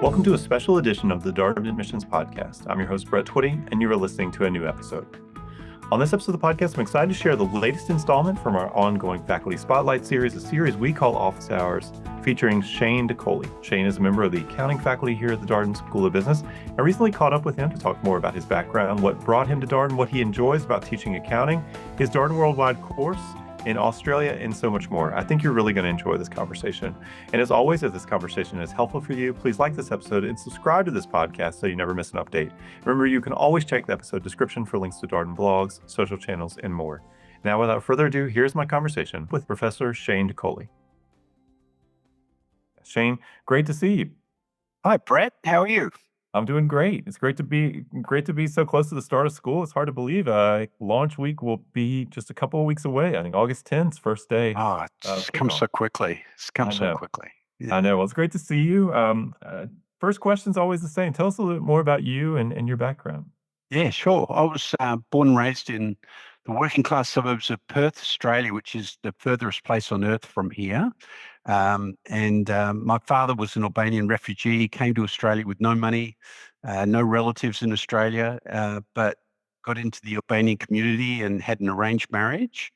Welcome to a special edition of the Darden Admissions Podcast. I'm your host, Brett Twitty, and you are listening to a new episode. On this episode of the podcast, I'm excited to share the latest installment from our ongoing Faculty Spotlight series, a series we call Office Hours, featuring Shane Dikolli. Shane is a member of the accounting faculty here at the Darden School of Business. I recently caught up with him to talk more about his background, what brought him to Darden, what he enjoys about teaching accounting, his Darden Worldwide course in Australia, and so much more. I think you're really going to enjoy this conversation. And as always, if this conversation is helpful for you, please like this episode and subscribe to this podcast so you never miss an update. Remember, you can always check the episode description for links to Darden blogs, social channels, and more. Now, without further ado, here's my conversation with Professor Shane Dikolli. Shane, great to see you. Hi, Brett. How are you? I'm doing great. It's great to be so close to the start of school. It's hard to believe. Launch week will be just a couple of weeks away. I think August 10th, first day. Oh, it's come so quickly. It's come so quickly. Yeah. I know. Well, it's great to see you. First question's always the same. Tell us a little bit more about you and your background. Yeah, sure. I was born and raised in the working class suburbs of Perth, Australia, which is the furthest place on earth from here. My father was an Albanian refugee, came to Australia with no money, no relatives in Australia, but got into the Albanian community and had an arranged marriage,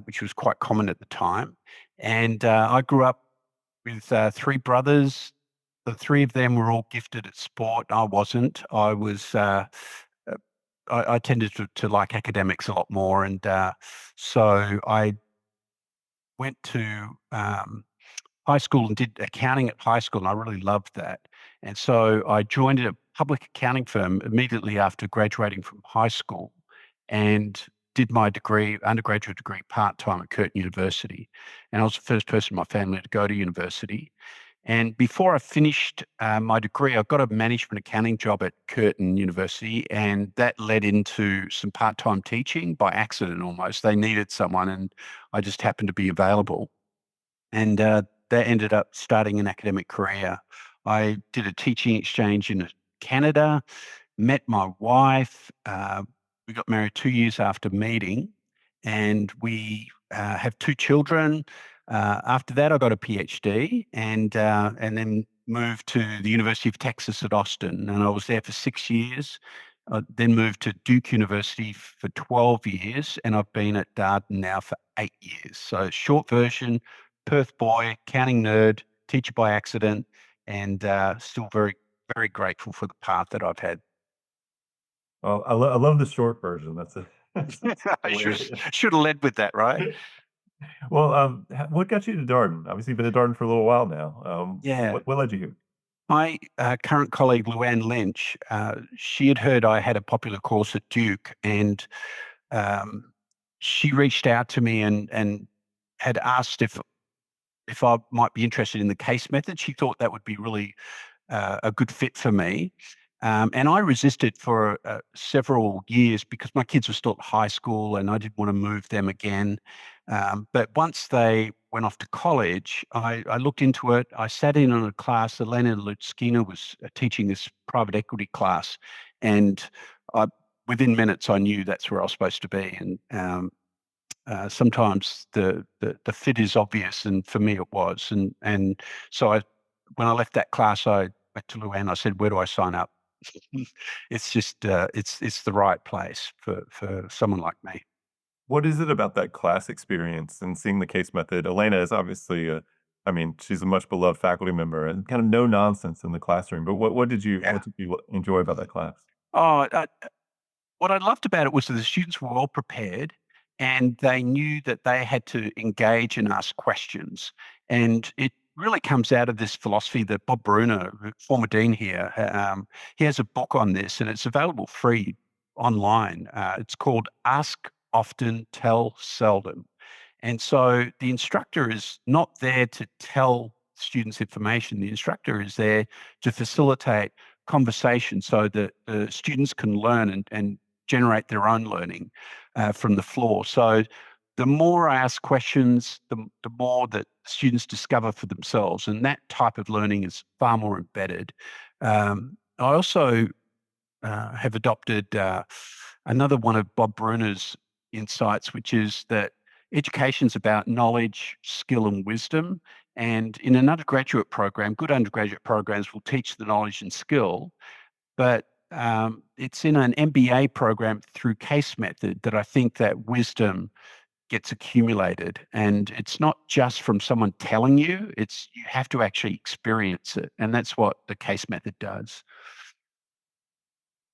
which was quite common at the time. And I grew up with three brothers. The three of them were all gifted at sport. I wasn't. I tended to like academics a lot more. And so I went to high school and did accounting at high school, and I really loved that. And so I joined a public accounting firm immediately after graduating from high school and did my undergraduate degree part-time at Curtin University. And I was the first person in my family to go to university. And before I finished my degree, I got a management accounting job at Curtin University, and that led into some part-time teaching by accident almost. They needed someone, and I just happened to be available. And that ended up starting an academic career. I did a teaching exchange in Canada, met my wife. We got married 2 years after meeting, and we have two children. After that, I got a PhD and then moved to the University of Texas at Austin, and I was there for 6 years. I then moved to Duke University for 12 years, and I've been at Darden now for 8 years. So short version, Perth boy, accounting nerd, teacher by accident, and still very, very grateful for the path that I've had. Well, I love the short version. That's it. I should have led with that, right? Well, what got you to Darden? Obviously, you've been at Darden for a little while now. Yeah. What led you here? My current colleague, Luann Lynch, she had heard I had a popular course at Duke, and she reached out to me and had asked if I might be interested in the case method. She thought that would be really a good fit for me. And I resisted for several years because my kids were still at high school and I didn't want to move them again. But once they went off to college, I looked into it. I sat in on a class. Elena Lutskina was teaching this private equity class. And within minutes, I knew that's where I was supposed to be. And sometimes the fit is obvious, and for me it was. And so when I left that class, I went to Luann. I said, "Where do I sign up?" It's just it's the right place for someone like me. What is it about that class experience and seeing the case method? Elena is obviously she's a much beloved faculty member and kind of no nonsense in the classroom. But what did you enjoy about that class? Oh, what I loved about it was that the students were well prepared and they knew that they had to engage and ask questions. And it really comes out of this philosophy that Bob Bruner, former dean here, he has a book on this, and it's available free online. It's called Ask Often, Tell Seldom. And so the instructor is not there to tell students information. The instructor is there to facilitate conversation so that the students can learn and generate their own learning from the floor. So the more I ask questions, the more that students discover for themselves. And that type of learning is far more embedded. I also have adopted another one of Bob Bruner's insights, which is that education's about knowledge, skill, and wisdom. And in an undergraduate program, good undergraduate programs will teach the knowledge and skill, but it's in an MBA program through case method that I think that wisdom gets accumulated. And it's not just from someone telling you, it's you have to actually experience it. And that's what the case method does.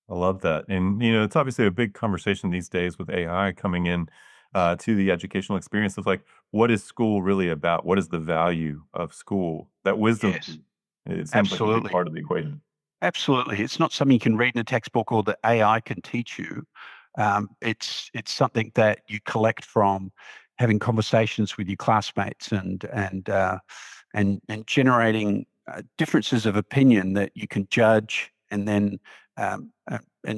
I love that. And, it's obviously a big conversation these days with AI coming in to the educational experience of like, what is school really about? What is the value of school? That wisdom, Yes, it seems like a big absolutely. part of the equation. Absolutely. It's not something you can read in a textbook or that AI can teach you. It's something that you collect from having conversations with your classmates and generating differences of opinion that you can judge and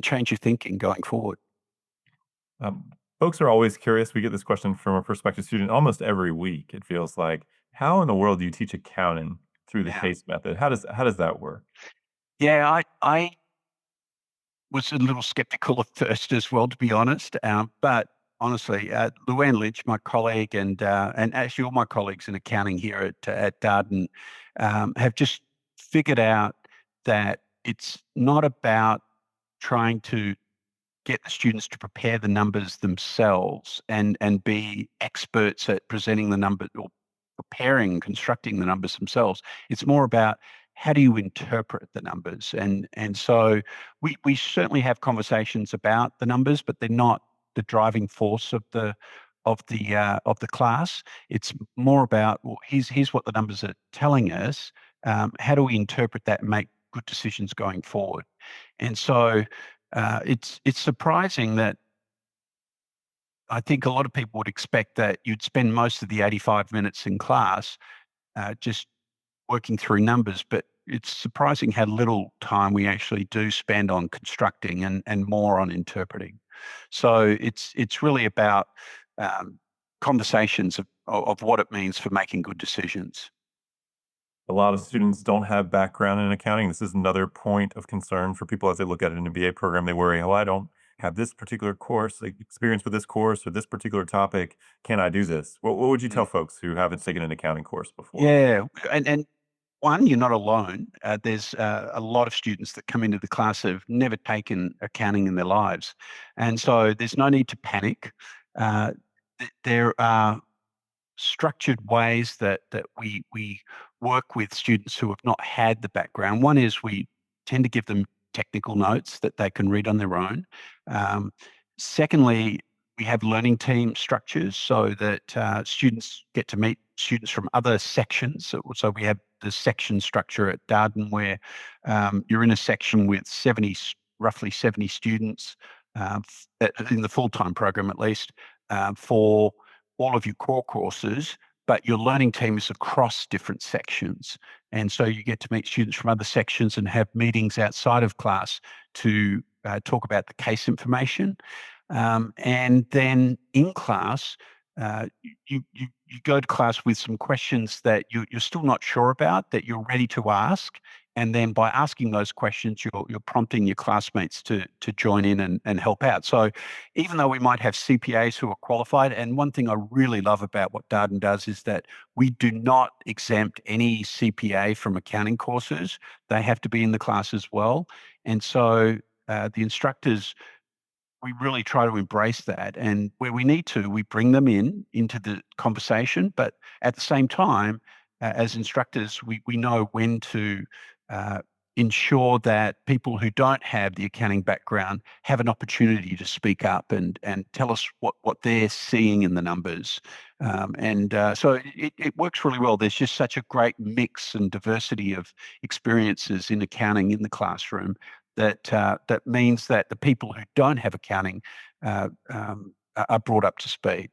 change your thinking going forward. Um, Folks are always curious. We get this question from a prospective student almost every week. It feels like, how in the world do you teach accounting through the Yeah. case method? How does that work? Yeah, I was a little skeptical at first as well, to be honest. But honestly, Luann Lynch, my colleague, and actually all my colleagues in accounting here at Darden, have just figured out that it's not about trying to get the students to prepare the numbers themselves and be experts at presenting the number or preparing, constructing the numbers themselves. It's more about how do you interpret the numbers, and so we certainly have conversations about the numbers, but they're not the driving force of the class. It's more about, well, here's what the numbers are telling us. How do we interpret that and make good decisions going forward? And so it's surprising that I think a lot of people would expect that you'd spend most of the 85 minutes in class just working through numbers, but it's surprising how little time we actually do spend on constructing and more on interpreting. So it's really about um, conversations of what it means for making good decisions. A lot of students don't have background in accounting. This is another point of concern for people as they look at an MBA program. They worry, oh, I don't have this particular course, like experience with this course or this particular topic. Can I do this? What would you tell Mm. folks who haven't taken an accounting course before? Yeah, and one, you're not alone. There's a lot of students that come into the class who've never taken accounting in their lives, and so there's no need to panic. Uh, there are structured ways that we work with students who have not had the background. One is we tend to give them technical notes that they can read on their own. Um, Secondly, we have learning team structures so that students get to meet students from other sections. So we have the section structure at Darden where you're in a section with roughly 70 students in the full-time program at least for all of your core courses, but your learning team is across different sections. And so you get to meet students from other sections and have meetings outside of class to talk about the case information. And then in class, you go to class with some questions that you're still not sure about that you're ready to ask. And then by asking those questions, you're prompting your classmates to join in and help out. So even though we might have CPAs who are qualified, and one thing I really love about what Darden does is that we do not exempt any CPA from accounting courses. They have to be in the class as well. And so the instructors, we really try to embrace that. And where we need to, we bring them into the conversation. But at the same time, as instructors, we know when to uh, ensure that people who don't have the accounting background have an opportunity to speak up and tell us what they're seeing in the numbers. So it works really well. There's just such a great mix and diversity of experiences in accounting in the classroom that means that the people who don't have accounting are brought up to speed.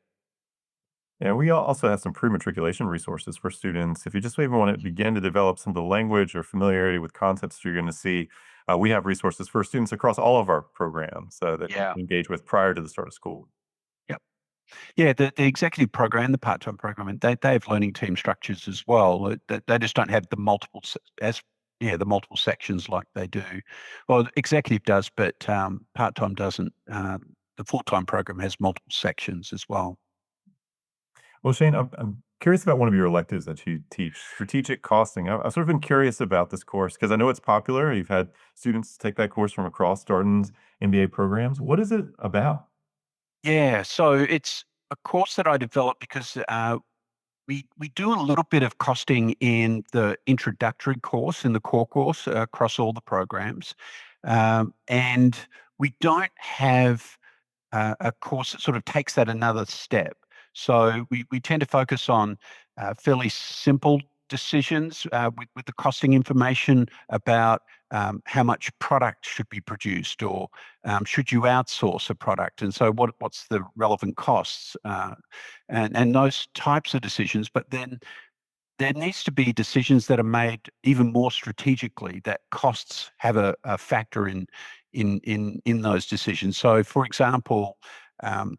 Yeah, we also have some pre-matriculation resources for students. If you just even want to begin to develop some of the language or familiarity with concepts you're going to see, we have resources for students across all of our programs that you Yeah. can engage with prior to the start of school. Yep. Yeah. The executive program, the part-time program, and they have learning team structures as well. They just don't have the the multiple sections like they do. Well, the executive does, but part-time doesn't. The full-time program has multiple sections as well. Well, Shane, I'm curious about one of your electives that you teach, strategic costing. I've sort of been curious about this course because I know it's popular. You've had students take that course from across Darden's MBA programs. What is it about? Yeah, so it's a course that I developed because we do a little bit of costing in the introductory course, in the core course across all the programs. And we don't have a course that sort of takes that another step. So we tend to focus on fairly simple decisions with the costing information about how much product should be produced, or should you outsource a product, and so what's the relevant costs, and those types of decisions. But then there needs to be decisions that are made even more strategically, that costs have a factor in those decisions. So, for example, um,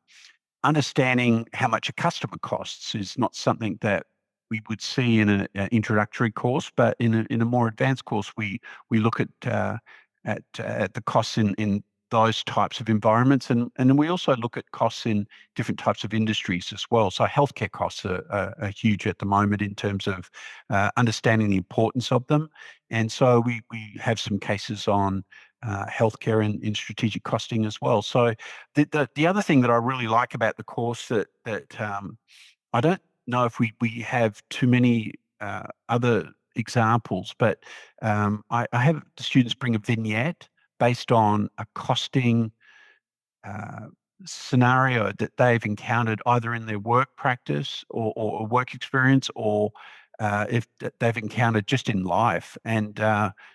understanding how much a customer costs is not something that we would see in an introductory course, but in a more advanced course, we look at the costs in those types of environments, and then we also look at costs in different types of industries as well. So healthcare costs are huge at the moment in terms of understanding the importance of them, and so we have some cases on healthcare in strategic costing as well. So the other thing that I really like about the course that I don't know if we have too many other examples, but I have the students bring a vignette based on a costing uh, scenario that they've encountered either in their work practice or work experience, or if they've encountered just in life. And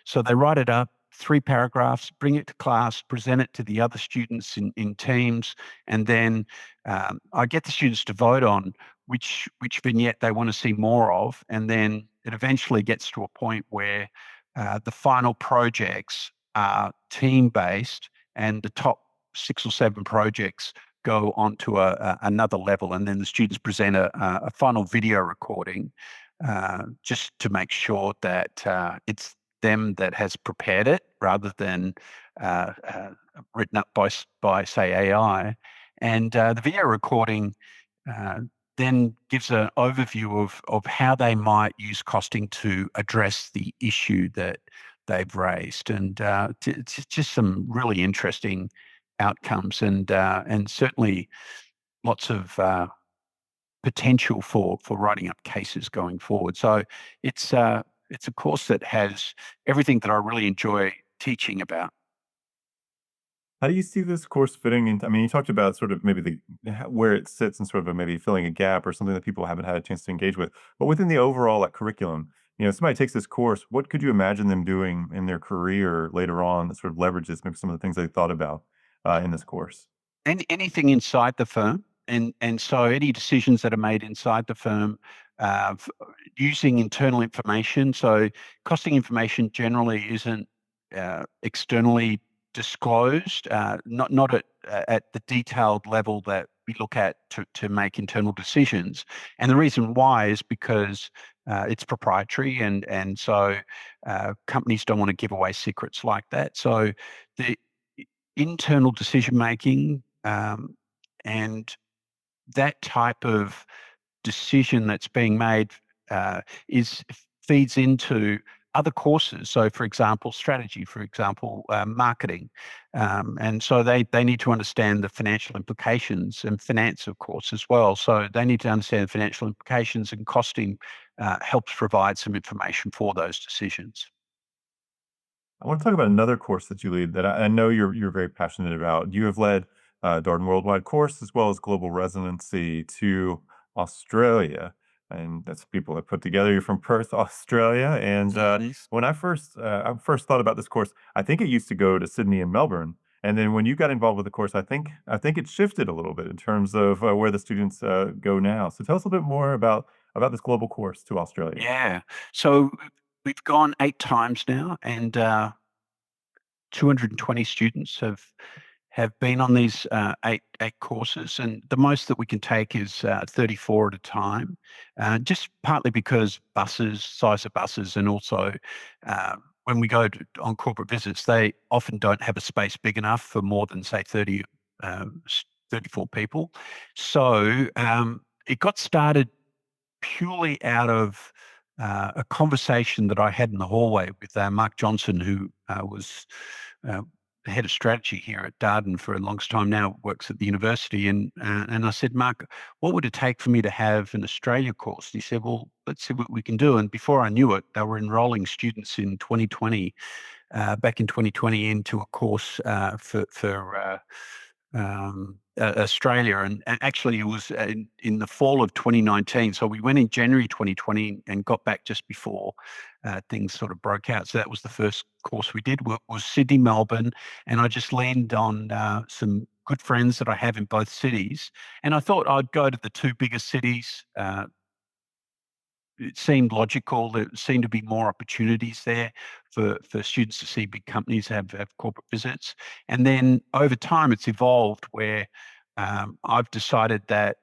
so they write it up, 3 paragraphs, bring it to class, present it to the other students in teams, and then I get the students to vote on which vignette they want to see more of, and then it eventually gets to a point where the final projects are team based, and the top 6 or 7 projects go on to another level, and then the students present a final video recording just to make sure that it's them that has prepared it rather than uh, uh, written up by say AI. And the video recording uh, then gives an overview of how they might use costing to address the issue that they've raised, and it's just some really interesting outcomes, and certainly lots of potential for writing up cases going forward. So it's a course that has everything that I really enjoy teaching about. How do you see this course fitting into? I mean, you talked about sort of maybe where it sits and sort of maybe filling a gap or something that people haven't had a chance to engage with. But within the overall like curriculum, if somebody takes this course, what could you imagine them doing in their career later on that sort of leverages maybe some of the things they thought about in this course? Anything inside the firm, and so any decisions that are made inside the firm, using internal information. So costing information generally isn't externally disclosed, not at the detailed level that we look at to make internal decisions. And the reason why is because it's proprietary, and so companies don't want to give away secrets like that. So the internal decision making, and that type of decision that's being made is feeds into other courses. So, for example, strategy, for example, marketing, and so they need to understand the financial implications, and finance, of course, as well. So they need to understand the financial implications, and costing helps provide some information for those decisions. I want to talk about another course that you lead that I know you're very passionate about. You have led Darden Worldwide course as well as global residency to Australia, and that's people that put together. You're from Perth, Australia, and Mhm. when I first thought about this course, I think it used to go to Sydney and Melbourne, and then when you got involved with the course, I think it shifted a little bit in terms of where the students go now. So tell us a little bit more about this global course to Australia. Yeah. So we've gone 8 times now, and 220 students have been on these eight courses, and the most that we can take is 34 at a time. Just partly because buses, size of buses, and also uh, when we go on corporate visits, they often don't have a space big enough for more than say 34 people. So it got started purely out of a conversation that I had in the hallway with Mark Johnson, who was uh, the head of strategy here at Darden for a longest time now, works at the university. And I said, Mark, what would it take for me to have an Australia course? And he said, well, let's see what we can do. And before I knew it, they were enrolling students in 2020, back in 2020, into a course for Australia. And actually, it was in the fall of 2019. So we went in January 2020 and got back just before things sort of broke out. So that was the first course we did, was Sydney, Melbourne. And I just leaned on some good friends that I have in both cities. And I thought I'd go to the two biggest cities. It seemed logical. There seemed to be more opportunities there for students to see big companies have corporate visits. And then over time, it's evolved where I've decided that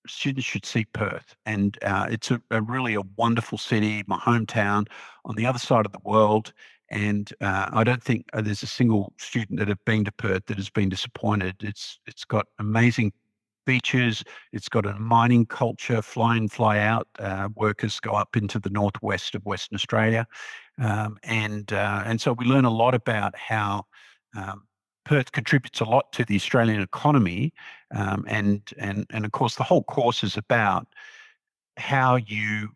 students should see Perth, and it's a really a wonderful city, my hometown, on the other side of the world. And I don't think there's a single student that have been to Perth that has been disappointed. It's got amazing beaches. It's got a mining culture, fly in, fly out. Workers go up into the northwest of Western Australia, and so we learn a lot about how um, Perth contributes a lot to the Australian economy, and of course the whole course is about how you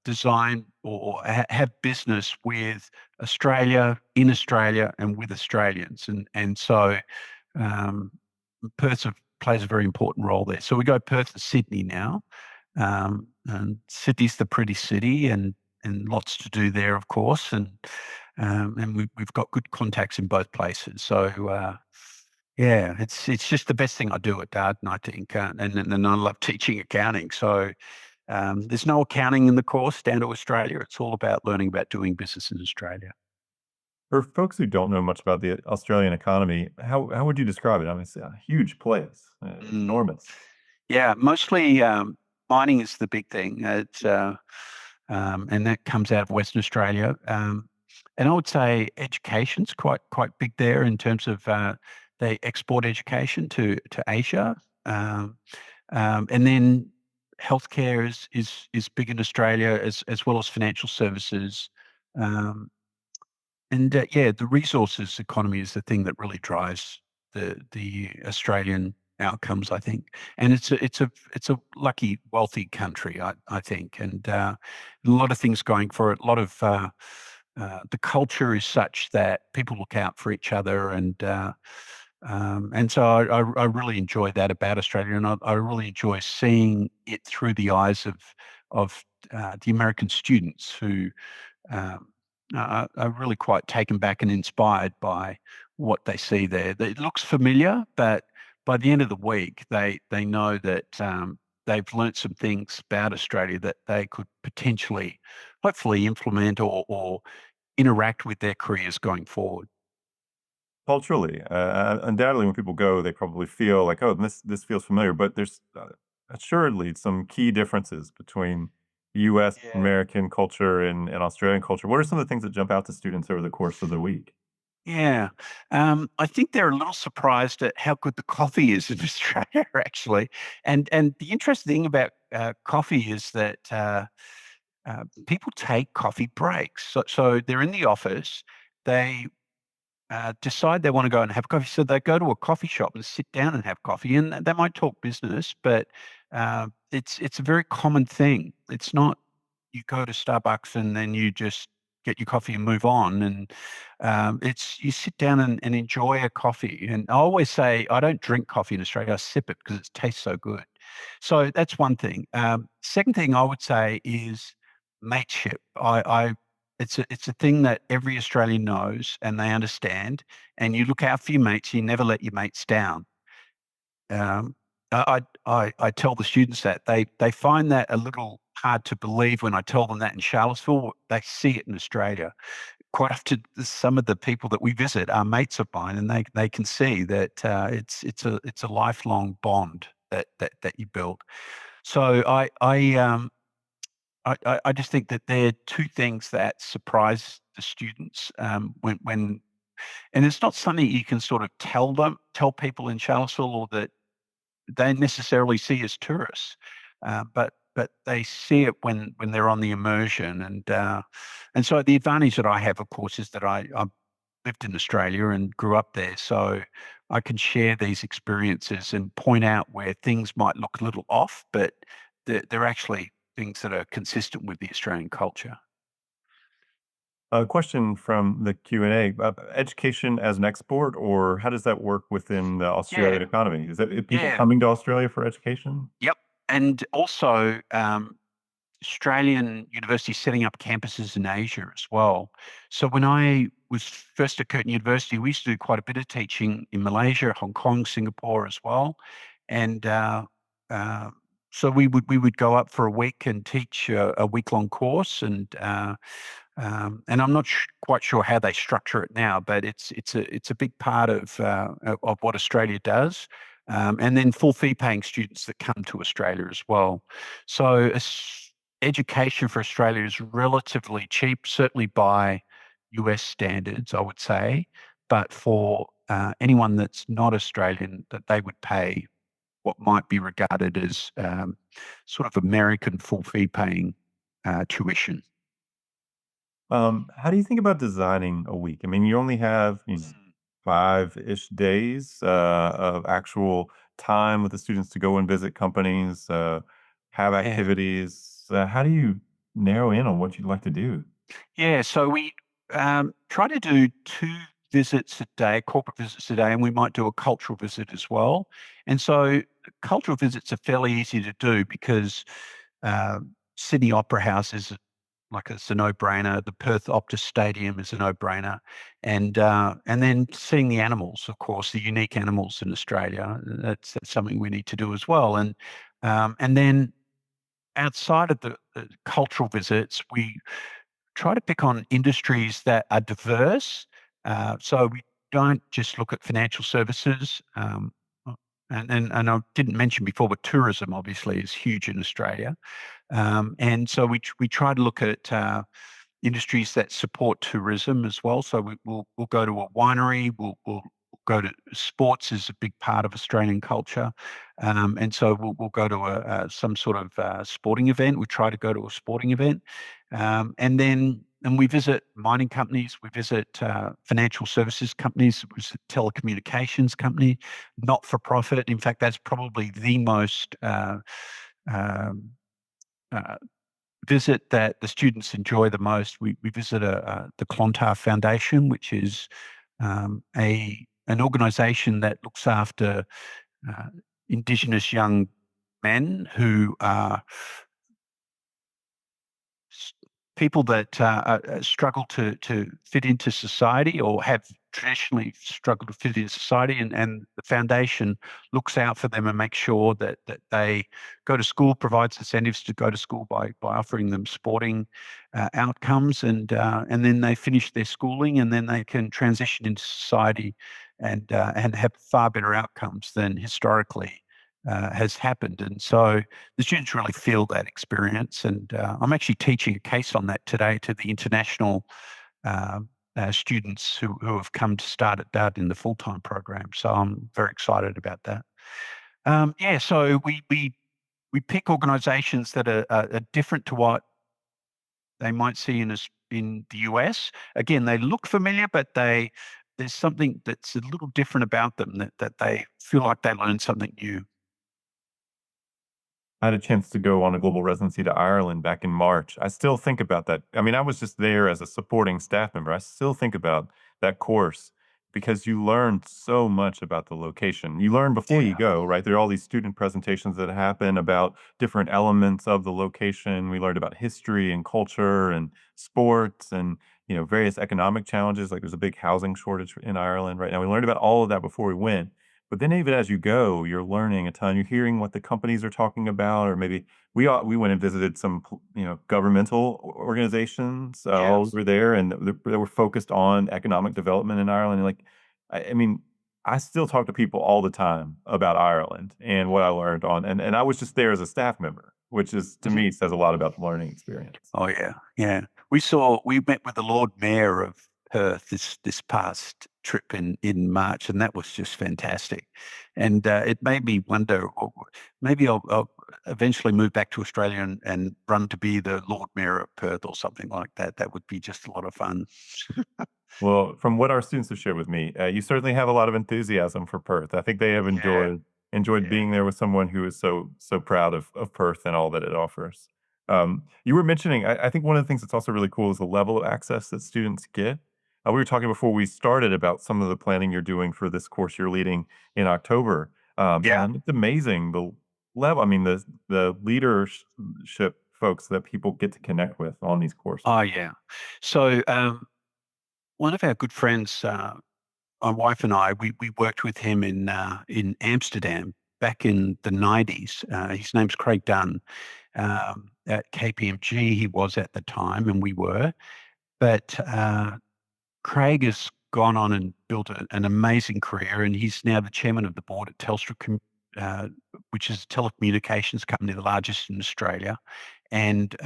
design or have business with Australia, in Australia, and with Australians, and so um, Perth plays a very important role there. So we go Perth to Sydney now, and Sydney's the pretty city, and lots to do there, of course, and we've got good contacts in both places. So yeah, it's just the best thing I do at Darden, I think, and I love teaching accounting. So there's no accounting in the course down to Australia. It's all about learning about doing business in Australia. For folks who don't know much about the Australian economy, how would you describe it? I mean, it's a huge place, Mm. enormous. Yeah, mostly mining is the big thing. And that comes out of Western Australia. And I would say education's quite big there in terms of they export education to Asia, um, and then healthcare is big in Australia as well as financial services. Um, and yeah, the resources economy is the thing that really drives the Australian outcomes, I think. And it's a lucky, wealthy country, I think, and a lot of things going for it. A lot of the culture is such that people look out for each other, and so I really enjoy that about Australia, and I really enjoy seeing it through the eyes of the American students who um, are really quite taken back and inspired by what they see there. It looks familiar, but by the end of the week, they know that they've learnt some things about Australia that they could potentially, hopefully, implement or interact with their careers going forward. Culturally, undoubtedly, when people go, they probably feel like, "Oh, this feels familiar," but there's, assuredly some key differences between US Yeah. American culture and Australian culture. What are some of the things that jump out to students over the course of the week? Yeah, I think they're a little surprised at how good the coffee is in Australia, actually. And the interesting thing about coffee is that people take coffee breaks. So they're in the office, they decide they want to go and have coffee. So they go to a coffee shop and sit down and have coffee, and they might talk business, but it's a very common thing. It's not you go to Starbucks and then you just get your coffee and move on. And it's you sit down and enjoy a coffee. And I always say I don't drink coffee in Australia; I sip it because it tastes so good. So that's one thing. Second thing I would say is mateship. It's a thing that every Australian knows and they understand, and you look out for your mates, you never let your mates down. Um, I tell the students that they find that a little hard to believe when I tell them that in Charlottesville. They see it in Australia. Quite often, some of the people that we visit are mates of mine, and they can see that it's a lifelong bond that you build. So I just think that they're two things that surprise the students when and it's not something you can sort of tell people in Charlottesville or that they necessarily see as tourists. But but they see it when they're on the immersion, and so the advantage that I have, of course, is that I lived in Australia and grew up there, so I can share these experiences and point out where things might look a little off, but they're actually things that are consistent with the Australian culture. A question from the Q&A, education as an export, or how does that work within the Australian Yeah, economy? Is that people yeah, coming to Australia for education? yep. And also, Australian universities setting up campuses in Asia as well. So when I was first at Curtin University, we used to do quite a bit of teaching in Malaysia, Hong Kong, Singapore as well, and uh, so we would go up for a week and teach a week long course, and I'm not quite sure how they structure it now, but it's a big part of what Australia does, and then full fee paying students that come to Australia as well. So education for Australia is relatively cheap, certainly by US standards, I would say. But for anyone that's not Australian, that they would pay what might be regarded as sort of American full fee paying tuition. How do you think about designing a week? I mean, you only have, 5-ish days, of actual time with the students to go and visit companies, have Yeah. activities. How do you narrow in on what you'd like to do? Yeah, so we try to do 2 visits a day, corporate visits a day, and we might do a cultural visit as well. And so cultural visits are fairly easy to do because Sydney Opera House is it's a no-brainer. The Perth Optus Stadium is a no-brainer, and then seeing the animals, of course, the unique animals in Australia. That's something we need to do as well. And then outside of the cultural visits, we try to pick on industries that are diverse. So we don't just look at financial services. And I didn't mention before, but tourism obviously is huge in Australia. And so we try to look at industries that support tourism as well. So we'll go to a winery. We'll go to sports is a big part of Australian culture, and so we'll go to some sort of sporting event. We try to go to a sporting event, and we visit mining companies. We visit financial services companies. We visit telecommunications company, not for profit. In fact, that's probably the most um, uh, visit that the students enjoy the most. We visit the Clontarf Foundation, which is a an organisation that looks after uh, Indigenous young men who are s- people that struggle to fit into society or have traditionally struggled to fit into society, and the foundation looks out for them and makes sure that they go to school, provides incentives to go to school by offering them sporting outcomes, and then they finish their schooling and then they can transition into society and have far better outcomes than historically has happened. And so the students really feel that experience. And I'm actually teaching a case on that today to the international uh, students who have come to start at Darden in the full-time program. So I'm very excited about that. Yeah, so we pick organisations that are different to what they might see in the US. Again, they look familiar, but there's something that's a little different about them that they feel like they learned something new. I had a chance to go on a global residency to Ireland back in March. I still think about that. I mean, I was just there as a supporting staff member. I still think about that course because you learn so much about the location. You learn before you Yeah. go, right? There are all these student presentations that happen about different elements of the location. We learned about history and culture and sports and, various economic challenges. Like there's a big housing shortage in Ireland right now. We learned about all of that before we went. But then even as you go, you're learning a ton. You're hearing what the companies are talking about, or maybe we went and visited some governmental organizations Yeah. all over there, and they were focused on economic development in Ireland. And like, I mean, I still talk to people all the time about Ireland and what I learned and I was just there as a staff member, which is to Mhm. me says a lot about the learning experience. Oh yeah, yeah. We met with the Lord Mayor of Perth this past trip in March, and that was just fantastic. And it made me wonder, maybe I'll eventually move back to Australia and run to be the Lord Mayor of Perth or something like that. That would be just a lot of fun. Well, from what our students have shared with me, you certainly have a lot of enthusiasm for Perth. I think they have Yeah, enjoyed yeah, being there with someone who is so proud of Perth and all that it offers. You were mentioning, I think one of the things that's also really cool is the level of access that students get. We were talking before we started about some of the planning you're doing for this course you're leading in October. yeah. And it's amazing the level. I mean, the leadership folks that people get to connect with on these courses. Oh, yeah. So one of our good friends, my wife and I, we worked with him in Amsterdam back in the 90s. His name's Craig Dunn. At KPMG, he was at the time, and we were. But Craig has gone on and built an amazing career, and he's now the chairman of the board at Telstra, uh, which is a telecommunications company, the largest in Australia. And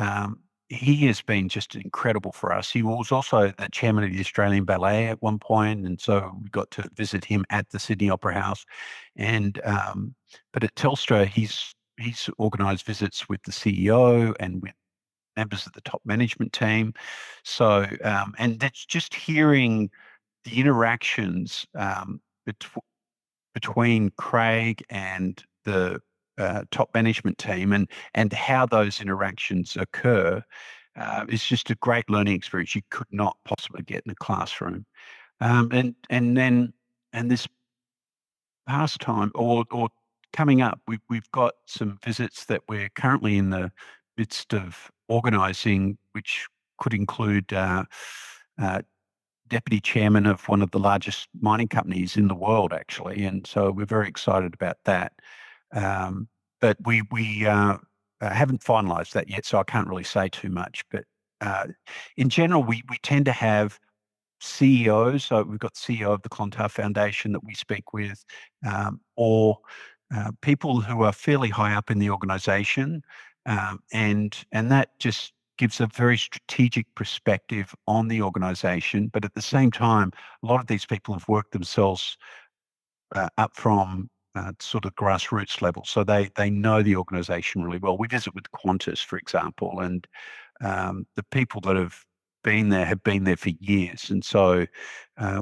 he has been just incredible for us. He was also the chairman of the Australian Ballet at one point, and so we got to visit him at the Sydney Opera House. And but at Telstra, he's organised visits with the CEO and with members of the top management team. So, and that's just hearing the interactions between Craig and the top management team, and how those interactions occur is just a great learning experience you could not possibly get in a classroom. And this pastime or coming up, we've got some visits that we're currently in the midst of organising, which could include uh, deputy chairman of one of the largest mining companies in the world, actually, and so we're very excited about that. Um, but we haven't finalised that yet, so I can't really say too much. But in general, we tend to have CEOs. So we've got CEO of the Clontarf Foundation that we speak with, or people who are fairly high up in the organisation, and that just gives a very strategic perspective on the organisation. But at the same time, a lot of these people have worked themselves up from sort of grassroots level, so they know the organisation really well. We visit with Qantas, for example, and the people that have been there for years, and so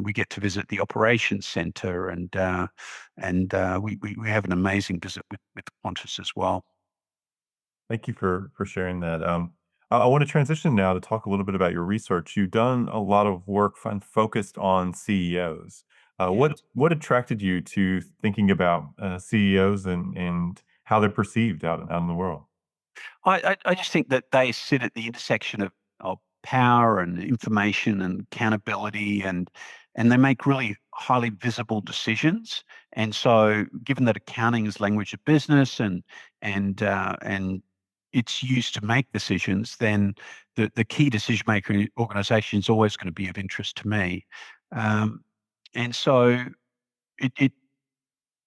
we get to visit the operations centre, and we have an amazing visit with Qantas as well. Thank you for sharing that. I want to transition now to talk a little bit about your research. You've done a lot of work focused on CEOs. Yeah. What attracted you to thinking about CEOs and how they're perceived out in the world? I just think that they sit at the intersection of power and information and accountability, and they make really highly visible decisions. And so, given that accounting is language of business and it's used to make decisions, then the key decision maker in an organisation is always going to be of interest to me. Um, and so, it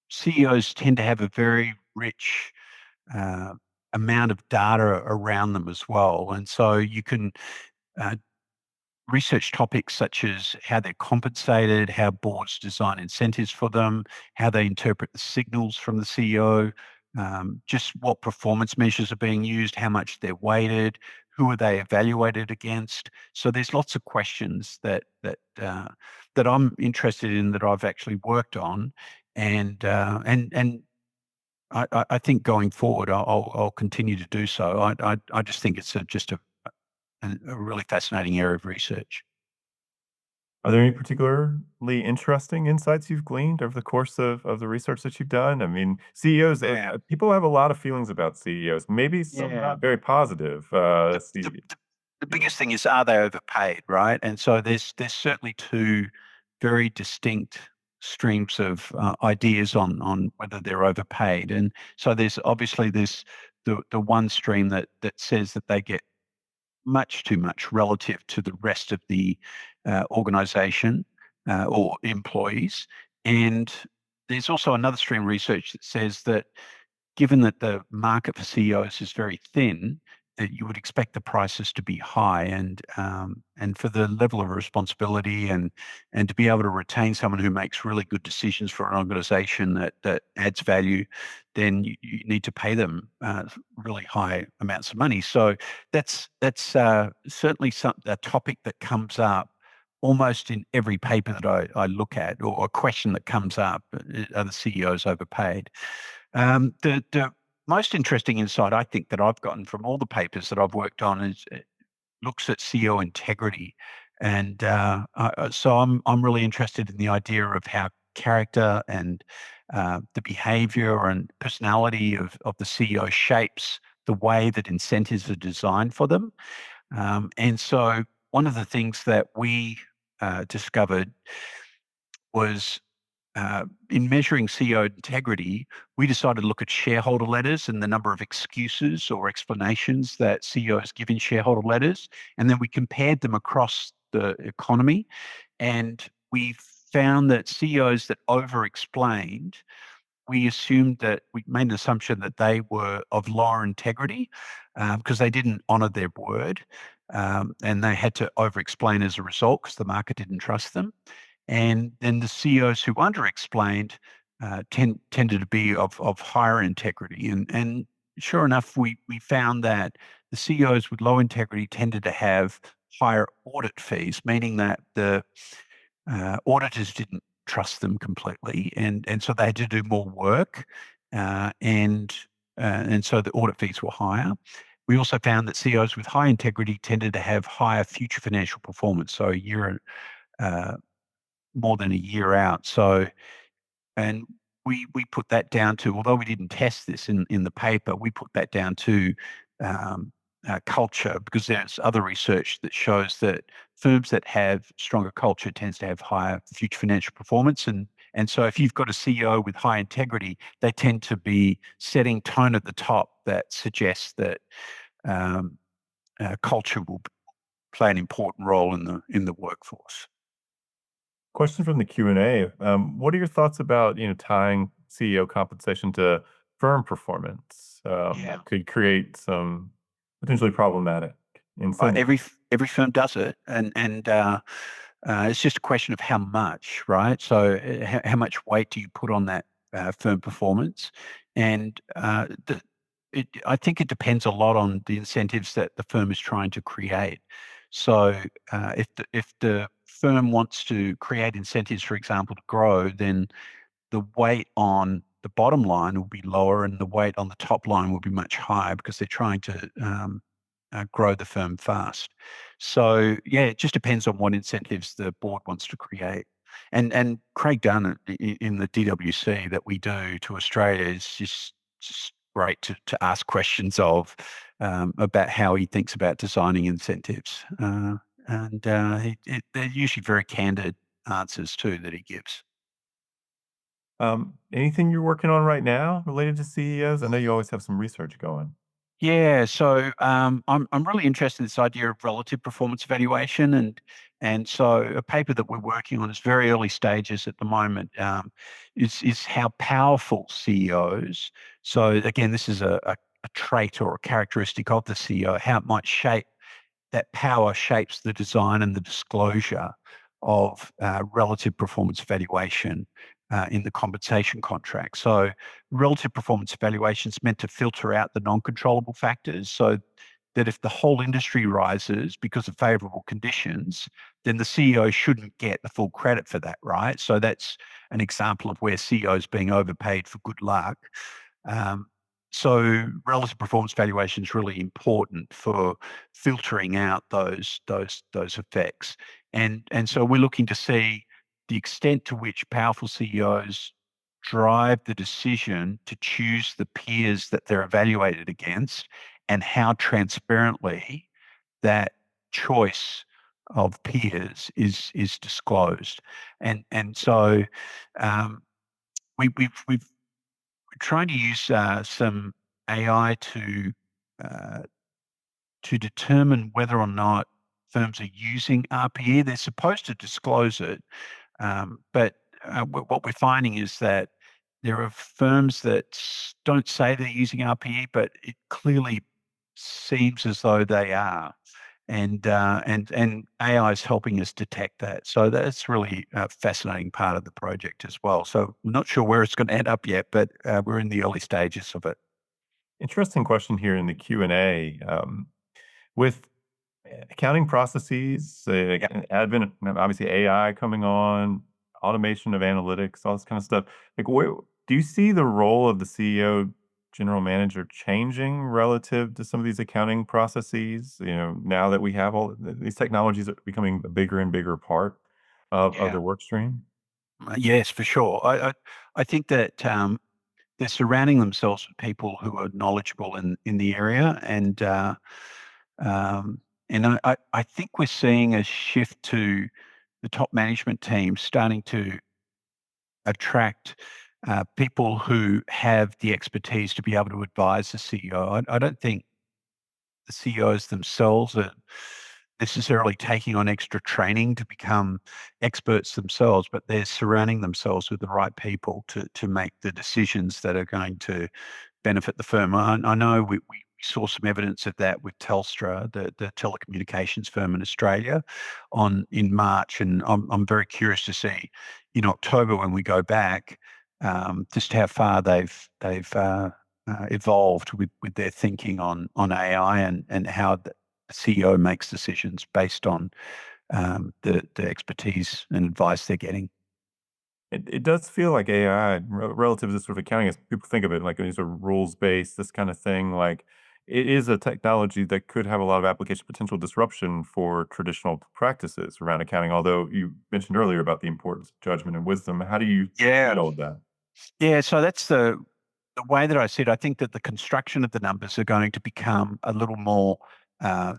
CEOs tend to have a very rich uh, amount of data around them as well. And so you can uh, research topics such as how they're compensated, how boards design incentives for them, how they interpret the signals from the CEO, just what performance measures are being used, how much they're weighted, who are they evaluated against. So there's lots of questions that I'm interested in that I've actually worked on, and I think going forward, I'll continue to do so. I just think it's just a really fascinating area of research. Are there any particularly interesting insights you've gleaned over the course of the research that you've done? I mean, CEOs, Yeah, people have a lot of feelings about CEOs, maybe some yeah. not very positive. The, the, the biggest thing is, are they overpaid, right? And so there's certainly two very distinct streams of ideas on whether they're overpaid. And so there's obviously this the one stream that says that they get much too much relative to the rest of the organization or employees. And there's also another stream of research that says that given that the market for CEOs is very thin, that you would expect the prices to be high, and for the level of responsibility and to be able to retain someone who makes really good decisions for an organization that adds value, then you need to pay them really high amounts of money. So that's certainly a topic that comes up almost in every paper that I look at, or a question that comes up: are the CEOs overpaid? The most interesting insight I think that I've gotten from all the papers that I've worked on is it looks at CEO integrity, and so I'm really interested in the idea of how character and the behaviour and personality of the CEO shapes the way that incentives are designed for them. And so one of the things that we discovered was in measuring CEO integrity, we decided to look at shareholder letters and the number of excuses or explanations that CEOs give in shareholder letters. And then we compared them across the economy. And we found that CEOs that over explained, we made an assumption that they were of lower integrity because they didn't honor their word. And they had to over explain as a result because the market didn't trust them. And then the CEOs who under-explained tended to be of higher integrity. And sure enough, we found that the CEOs with low integrity tended to have higher audit fees, meaning that the auditors didn't trust them completely, and so they had to do more work, and so the audit fees were higher. We also found that CEOs with high integrity tended to have higher future financial performance, so a year uh, more than a year out. So, and we put that down to, although we didn't test this in the paper, we put that down to um, culture, because there's other research that shows that firms that have stronger culture tends to have higher future financial performance. And so if you've got a CEO with high integrity, they tend to be setting tone at the top that suggests that um, culture will play an important role in the workforce. Question from the Q&A. What are your thoughts about, tying CEO compensation to firm performance? Yeah. Could create some potentially problematic Uh, every incentives. f- every firm does it, and it's just a question of how much, right? So, how much weight do you put on that firm performance? And I think it depends a lot on the incentives that the firm is trying to create. So, if the firm wants to create incentives, for example, to grow, then the weight on the bottom line will be lower and the weight on the top line will be much higher because they're trying to grow the firm fast. So yeah, it just depends on what incentives the board wants to create. And Craig Dunn in the DWC that we do to Australia is just great to ask questions of about how he thinks about designing incentives. They're usually very candid answers too that he gives. Anything you're working on right now related to CEOs? I know you always have some research going. Yeah, so I'm really interested in this idea of relative performance evaluation, and so a paper that we're working on is very early stages at the moment. Is how powerful CEOs. So again, this is a trait or a characteristic of the CEO, how it might shape that power shapes the design and the disclosure of relative performance evaluation in the compensation contract. So, relative performance evaluation is meant to filter out the non controllable factors so that if the whole industry rises because of favorable conditions, then the CEO shouldn't get the full credit for that, right? So, that's an example of where CEOs being overpaid for good luck. Um, so relative performance valuation is really important for filtering out those effects. And so we're looking to see the extent to which powerful CEOs drive the decision to choose the peers that they're evaluated against, and how transparently that choice of peers is disclosed. And so we've we're trying to use some AI uh, to determine whether or not firms are using RPE. They're supposed to disclose it, but what we're finding is that there are firms that don't say they're using RPE, but it clearly seems as though they are. And AI is helping us detect that. So that's really a fascinating part of the project as well. So I'm not sure where it's going to end up yet, but we're in the early stages of it. Interesting question here in the Q&A. With accounting processes, Yeah. advent, obviously AI coming on, automation of analytics, all this kind of stuff. Like, where do you see the role of the CEO, general manager changing relative to some of these accounting processes? Now that we have all these technologies are becoming a bigger and bigger part of Yeah. their work stream. Yes, for sure. I think that they're surrounding themselves with people who are knowledgeable in the area, um, and I think we're seeing a shift to the top management team starting to attract people who have the expertise to be able to advise the CEO. I don't think the CEOs themselves are necessarily taking on extra training to become experts themselves, but they're surrounding themselves with the right people to make the decisions that are going to benefit the firm. I know we saw some evidence of that with Telstra, the telecommunications firm in Australia, on in March, and I'm very curious to see in October when we go back, just how far they've evolved with their thinking on AI and how the CEO makes decisions based on the expertise and advice they're getting. It does feel like AI relative to sort of accounting, as people think of it, like these are rules based, this kind of thing. Like it is a technology that could have a lot of application potential disruption for traditional practices around accounting. Although you mentioned earlier about the importance of judgment and wisdom, how do you see Yeah. all of that? Yeah, so that's the way that I see it. I think that the construction of the numbers are going to become a little more uh,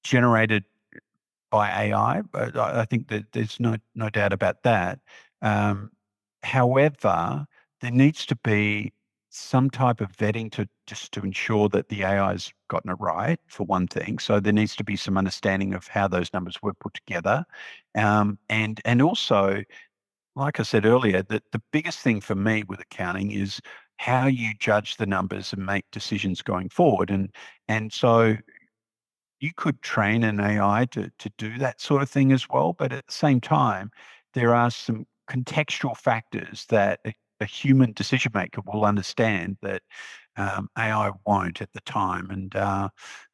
generated by AI, but I think that there's no doubt about that. Um, However, there needs to be some type of vetting to just to ensure that the AI's gotten it right, for one thing. So there needs to be some understanding of how those numbers were put together, and also, like I said earlier, the biggest thing for me with accounting is how you judge the numbers and make decisions going forward. And so you could train an AI to do that sort of thing as well. But at the same time, there are some contextual factors that a human decision maker will understand that AI won't at the time.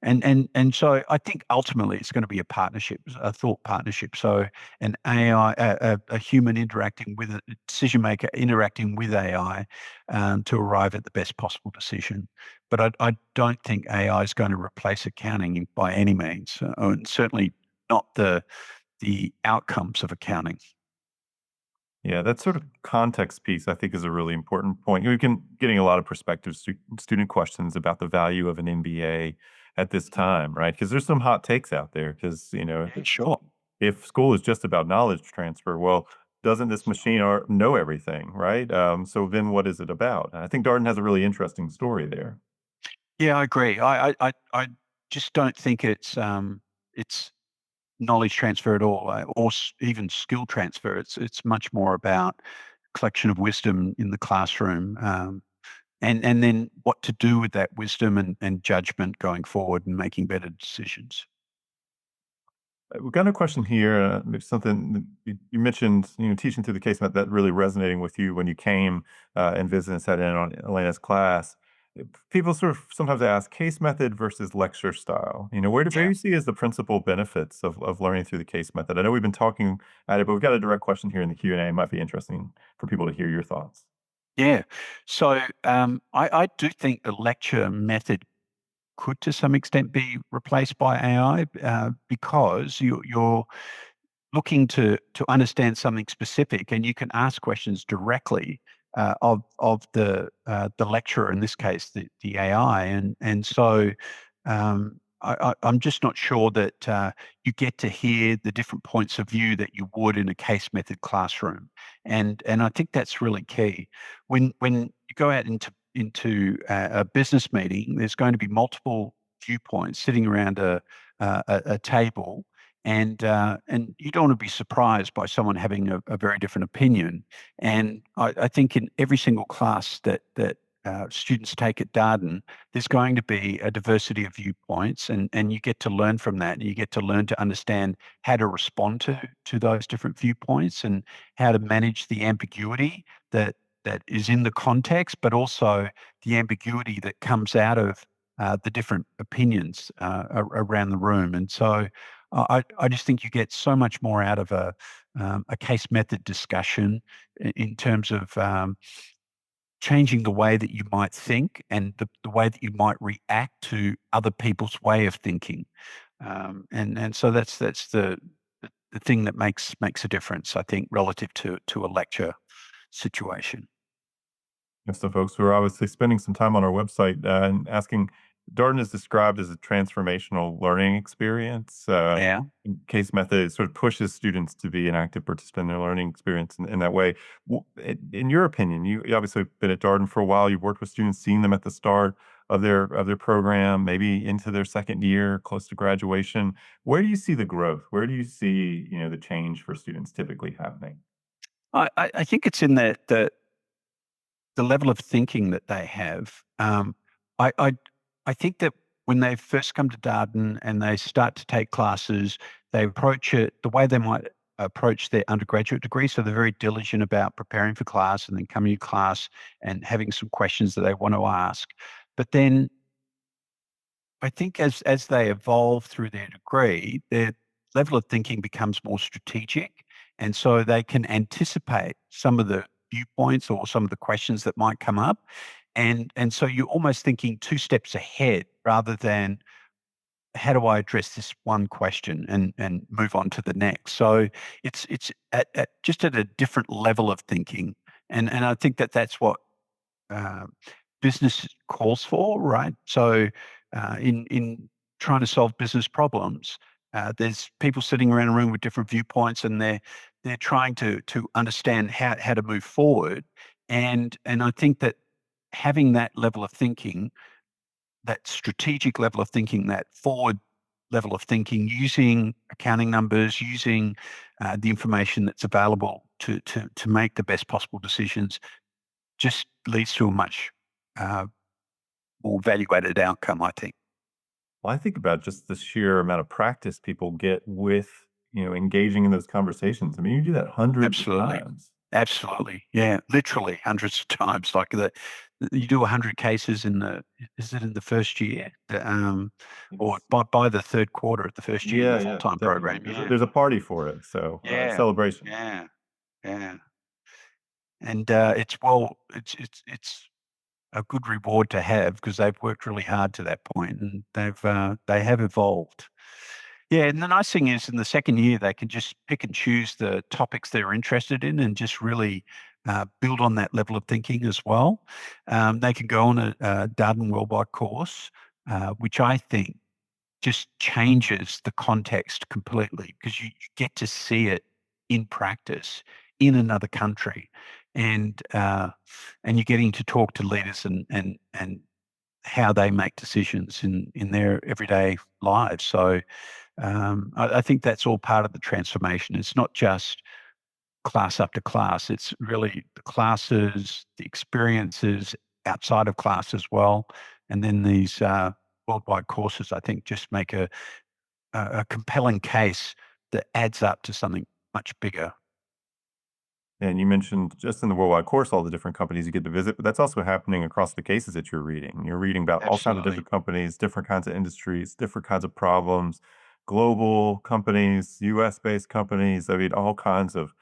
And so I think ultimately it's going to be a partnership, a thought partnership. So an AI, a human interacting with a decision maker interacting with AI to arrive at the best possible decision. But I don't think AI is going to replace accounting by any means, and certainly not the outcomes of accounting. Yeah, that sort of context piece I think is a really important point. We've been getting a lot of perspective student questions about the value of an MBA at this time, right? Because there's some hot takes out there. Because Yeah, sure. if school is just about knowledge transfer, well, doesn't this machine know everything, right? So then what is it about? I think Darden has a really interesting story there. Yeah, I agree. I just don't think it's knowledge transfer at all, or even skill transfer. It's much more about collection of wisdom in the classroom, and then what to do with that wisdom and judgment going forward and making better decisions. We've got a question here. Maybe something that you mentioned, teaching through the case method that really resonating with you when you came and visited and sat in on Elena's class. People sort of sometimes ask case method versus lecture style. Where Yeah. you see as the principal benefits of learning through the case method? I know we've been talking at it, but we've got a direct question here in the Q&A. It might be interesting for people to hear your thoughts. Yeah. So I do think the lecture method could, to some extent, be replaced by AI because you're looking to understand something specific, and you can ask questions directly of the lecturer, in this case, the AI, and so I'm just not sure that you get to hear the different points of view that you would in a case method classroom, and I think that's really key. When you go out into a business meeting, there's going to be multiple viewpoints sitting around a table, and you don't want to be surprised by someone having a very different opinion. And I think in every single class that students take at Darden, there's going to be a diversity of viewpoints, and you get to learn from that. And you get to learn to understand how to respond to those different viewpoints and how to manage the ambiguity that is in the context, but also the ambiguity that comes out of the different opinions around the room. And so I just think you get so much more out of a case method discussion in terms of changing the way that you might think and the way that you might react to other people's way of thinking. And so that's the thing that makes a difference, I think, relative to a lecture situation. If some folks who are obviously spending some time on our website and asking, Darden is described as a transformational learning experience. Yeah. Case method sort of pushes students to be an active participant in their learning experience in that way. In your opinion, you obviously been at Darden for a while. You've worked with students, seen them at the start of their program, maybe into their second year, close to graduation. Where do you see the growth? Where do you see the change for students typically happening? I think it's in the level of thinking that they have. I, I I think that when they first come to Darden and they start to take classes, they approach it the way they might approach their undergraduate degree. So they're very diligent about preparing for class and then coming to class and having some questions that they want to ask. But then I think as they evolve through their degree, their level of thinking becomes more strategic, and so they can anticipate some of the viewpoints or some of the questions that might come up, and so you're almost thinking 2 steps ahead rather than, "How do I address this one question and move on to the next?" So it's at just at a different level of thinking, and I think that that's what uh, business calls for, right? So, in trying to solve business problems, there's people sitting around a room with different viewpoints, and they're trying to understand how to move forward. And I think that having that level of thinking, that strategic level of thinking, that forward level of thinking, using accounting numbers, using the information that's available to make the best possible decisions, just leads to a much uh, more value-added outcome, I think. Well, I think about just the sheer amount of practice people get with, engaging in those conversations. I mean, you do that hundreds of Absolutely. times. Absolutely. Yeah, literally hundreds of times. Like you do 100 cases in the is it in the first year? Or It's by the third quarter of the first year in the yeah, yeah, full-time definitely. program. There's a Yeah. there's a party for it, so, Yeah. celebration. Yeah. Yeah. And it's a good reward to have because they've worked really hard to that point and they have evolved. Yeah, and the nice thing is in the second year, they can just pick and choose the topics they're interested in and just really build on that level of thinking as well. They can go on a Darden Worldwide course, which I think just changes the context completely because you get to see it in practice in another country, and you're getting to talk to leaders and how they make decisions in their everyday lives. So I think that's all part of the transformation. It's not just class after class. It's really the classes, the experiences outside of class as well, and then these worldwide courses. I think just make a compelling case that adds up to something much bigger. And you mentioned just in the worldwide course, all the different companies you get to visit, but that's also happening across the cases that you're reading. You're reading about all kinds of Absolutely. different companies, different kinds of industries, different kinds of problems, global companies, US-based companies. I mean, all kinds of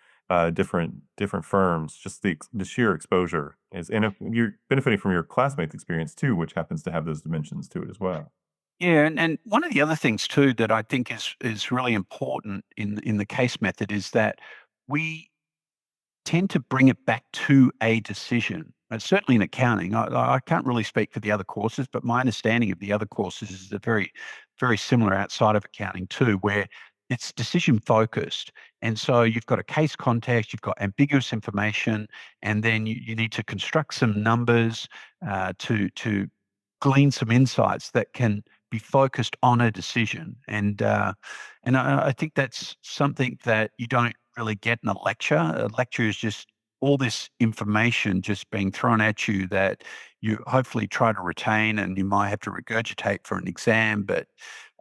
different firms. Just the sheer exposure is, and if you're benefiting from your classmates' experience too, which happens to have those dimensions to it as well. Yeah, and one of the other things too that I think is really important in the case method is that we tend to bring it back to a decision. Certainly in accounting, I can't really speak for the other courses, but my understanding of the other courses is that very similar outside of accounting too, where it's decision focused. And so you've got a case context, you've got ambiguous information, and then you need to construct some numbers to glean some insights that can be focused on a decision. And I think that's something that you don't really get in a lecture. A lecture is just all this information just being thrown at you that you hopefully try to retain, and you might have to regurgitate for an exam. But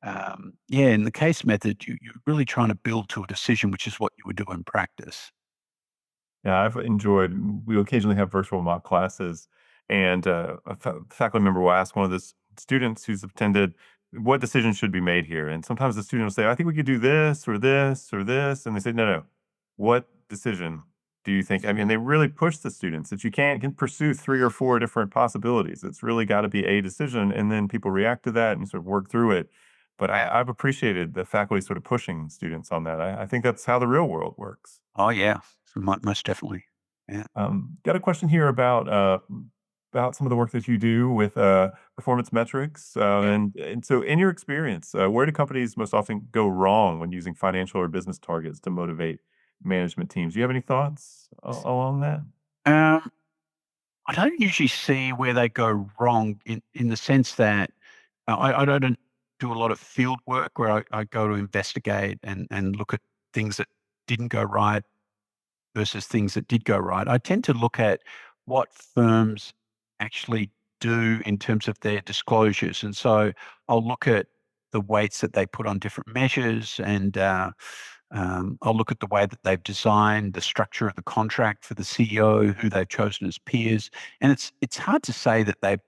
yeah, in the case method, you're really trying to build to a decision, which is what you would do in practice. Yeah, I've enjoyed we occasionally have virtual mock classes, and, a faculty member will ask one of the students who's attended, "What decision should be made here?" And sometimes the student will say, "I think we could do this or this or this," and they say, "No, no. What decision do you think?" I mean, they really push the students that you can't can pursue 3 or 4 different possibilities. It's really gotta be a decision, and then people react to that and sort of work through it. But I've appreciated the faculty sort of pushing students on that. I think that's how the real world works. Oh yeah, most definitely. Yeah. Got a question here about some of the work that you do with performance metrics, Yeah. and so in your experience, where do companies most often go wrong when using financial or business targets to motivate management teams? Do you have any thoughts along that? Um, I don't usually see where they go wrong in the sense that I don't do a lot of field work where I go to investigate and look at things that didn't go right versus things that did go right. I tend to look at what firms actually do in terms of their disclosures. And so I'll look at the weights that they put on different measures, and I'll look at the way that they've designed the structure of the contract for the CEO, who they've chosen as peers. And it's hard to say that they've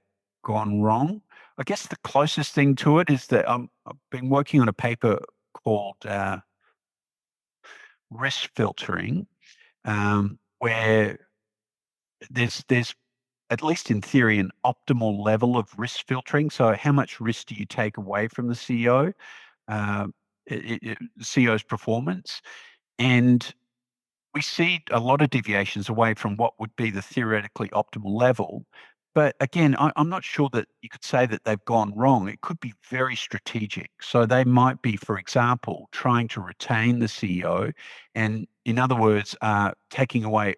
gone wrong. I guess the closest thing to it is that I've been working on a paper called risk filtering, where there's at least in theory an optimal level of risk filtering. So how much risk do you take away from the CEO, the CEO's performance? And we see a lot of deviations away from what would be the theoretically optimal level. But again, I'm not sure that you could say that they've gone wrong. It could be very strategic. So they might be, for example, trying to retain the CEO, and in other words, taking away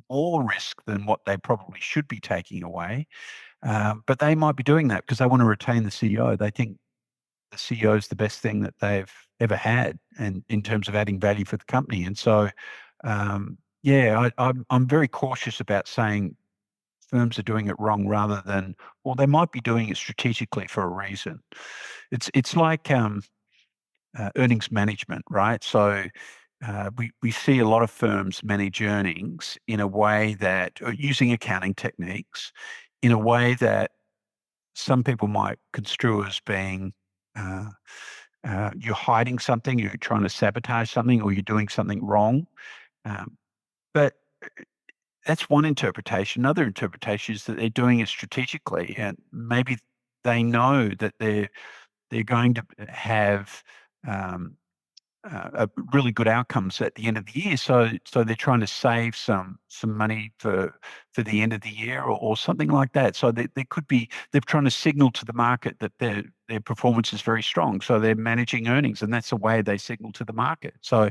more risk than what they probably should be taking away. But they might be doing that because they want to retain the CEO. They think the CEO is the best thing that they've ever had, and in terms of adding value for the company. And so, yeah, I'm very cautious about saying firms are doing it wrong rather than, well, they might be doing it strategically for a reason. It's like earnings management, right? So we see a lot of firms manage earnings in a way that, using accounting techniques, in a way that some people might construe as being uh, you're hiding something, you're trying to sabotage something, or you're doing something wrong. Um, but that's one interpretation. Another interpretation is that they're doing it strategically, and maybe they know that they're going to have um, really good outcomes at the end of the year. So they're trying to save some money for the end of the year, or something like that. So they could be they're trying to signal to the market that their performance is very strong. So they're managing earnings, and that's the way they signal to the market. So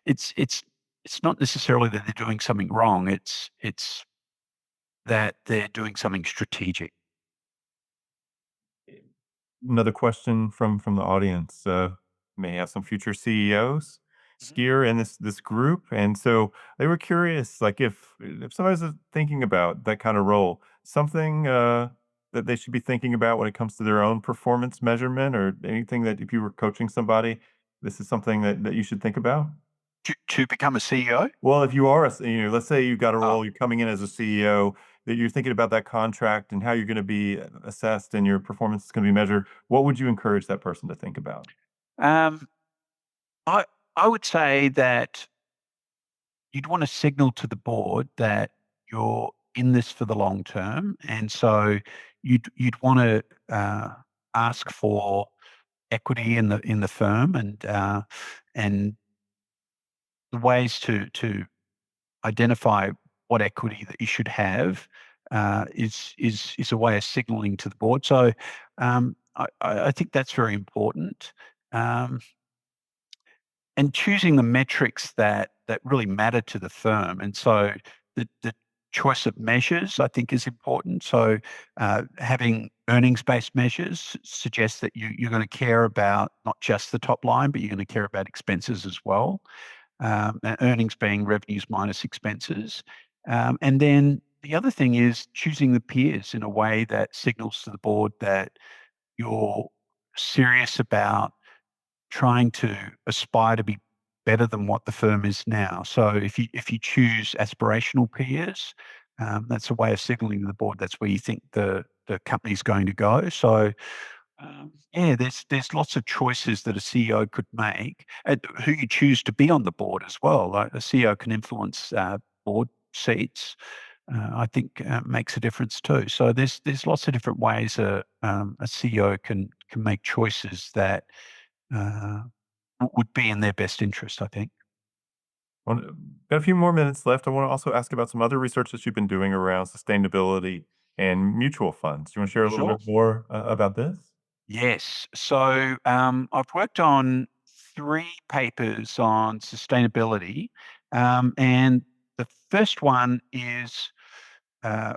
it's it's it's not necessarily that they're doing something wrong. It's that they're doing something strategic. Another question from the audience, may have some future CEOs Mhm. here in this group, and so they were curious, like, if somebody's, thinking about that kinda role, something, that they should be thinking about when it comes to their own performance measurement, or anything that if you were coaching somebody, this is something that you should think about? To become a CEO. Well, if you are let's say you got a Oh, role, you're coming in as a CEO, that you're thinking about that contract and how you're gonna be assessed and your performance is gonna be measured, what would you encourage that person to think about? um, I I would say that you'd want to signal to the board that you're in this for the long term, and so you'd want to ask for equity in the firm, and the ways to identify what equity that you should have is a way of signaling to the board. So I think that's very important. Um, and choosing the metrics that really matter to the firm. And so the choice of measures, I think, is important. So having earnings-based measures suggests that you're going to care about not just the top line, but you're going to care about expenses as well. And earnings being revenues minus expenses. And then the other thing is choosing the peers in a way that signals to the board that you're serious about trying to aspire to be better than what the firm is now. So if you choose aspirational peers, that's a way of signaling to the board that's where you think the company's going to go. So yeah, there's lots of choices that a CEO could make, and who you choose to be on the board as well. Like a CEO can influence board seats. I think makes a difference too. So there's lots of different ways a CEO can make choices that uh, would be in their best interest, I think. Well, got a few more minutes left. I want to also ask about some other research that you've been doing around sustainability and mutual funds. Do you want to share a little Sure. bit more about this? Yes. So I've worked on three papers on sustainability, and the first one is,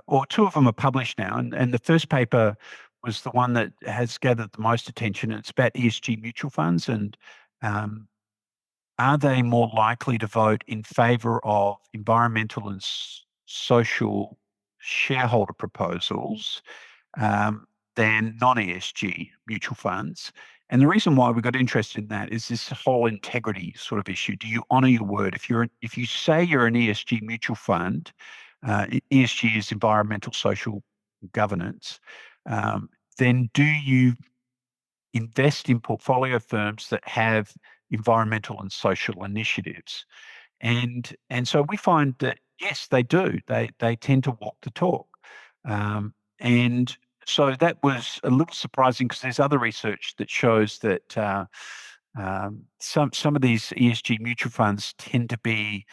or two of them are published now, and the first paper was the one that has gathered the most attention. It's about ESG mutual funds and um, are they more likely to vote in favor of environmental and social shareholder proposals um, than non-ESG mutual funds? And the reason why we got interested in that is this whole integrity sort of issue. Do you honor your word? If you say you're an ESG mutual fund, ESG is environmental, social governance, um, then do you invest in portfolio firms that have environmental and social initiatives? And so we find that yes, they do. They tend to walk the talk. And so that was a little surprising because there's other research that shows that some of these ESG mutual funds tend to be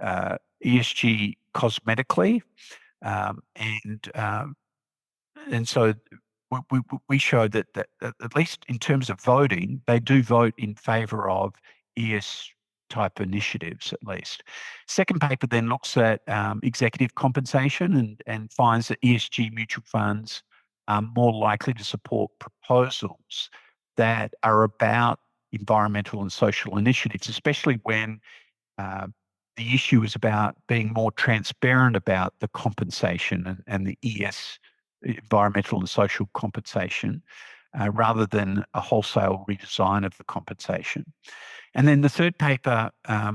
ESG cosmetically, um, and um, and so we showed that at least in terms of voting, they do vote in favour of ES type initiatives, at least. Second paper then looks at executive compensation and finds that ESG mutual funds are more likely to support proposals that are about environmental and social initiatives, especially when uh, the issue is about being more transparent about the compensation and the ES, environmental and social compensation, rather than a wholesale redesign of the compensation. And then the third paper,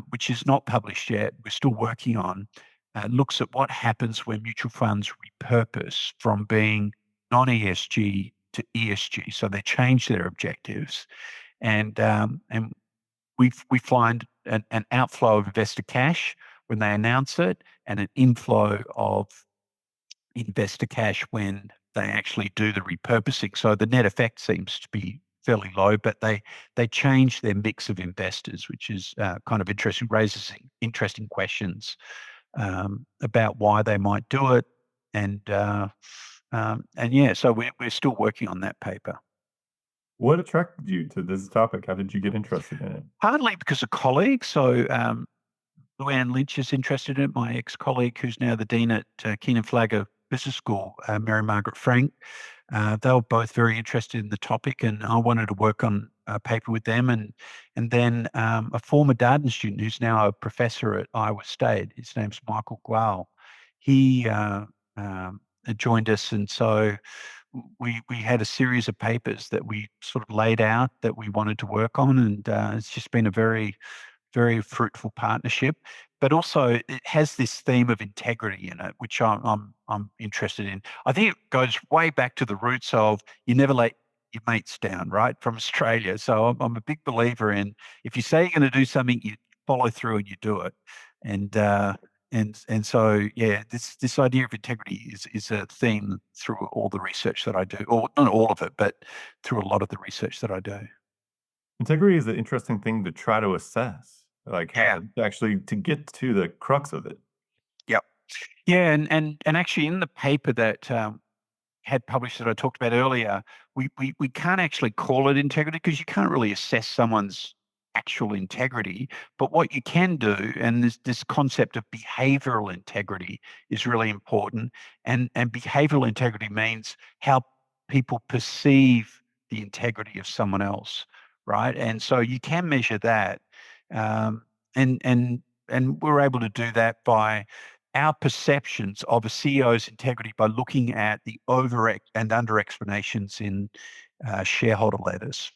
which is not published yet, we're still working on, looks at what happens when mutual funds repurpose from being non ESG to ESG. So they change their objectives, and we find an outflow of investor cash when they announce it, and an inflow of investor cash when they actually do the repurposing. So the net effect seems to be fairly low, but they change their mix of investors, which is kind of interesting, raises interesting questions about why they might do it, and yeah, so we're still working on that paper. What attracted you to this topic? How did you get interested in it? Partly because of colleagues. So Luann Lynch is interested in it, my ex-colleague who's now the dean at Keenan Flagger Business School, Mary Margaret Frank. They were both very interested in the topic, and I wanted to work on a paper with them. And then a former Darden student who's now a professor at Iowa State, his name's Michael Gual. He joined us, and so we had a series of papers that we sort of laid out that we wanted to work on, and it's just been a very fruitful partnership. But also, it has this theme of integrity in it, which I'm interested in. I think it goes way back to the roots of you never let your mates down, right? From Australia. So I'm a big believer in if you say you're going to do something, you follow through and you do it. And and so yeah, this idea of integrity is a theme through all the research that I do, or not all of it, but through a lot of the research that I do. Integrity is an interesting thing to try to assess, like how Yeah. actually to get to the crux of it. Yep. Yeah, and actually in the paper that had published that I talked about earlier, we can't actually call it integrity because you can't really assess someone's actual integrity. But what you can do, and this concept of behavioral integrity is really important. And behavioral integrity means how people perceive the integrity of someone else, right? And so you can measure that, um, and and and we're able to do that by our perceptions of a CEO's integrity by looking at the over and under explanations in shareholder letters.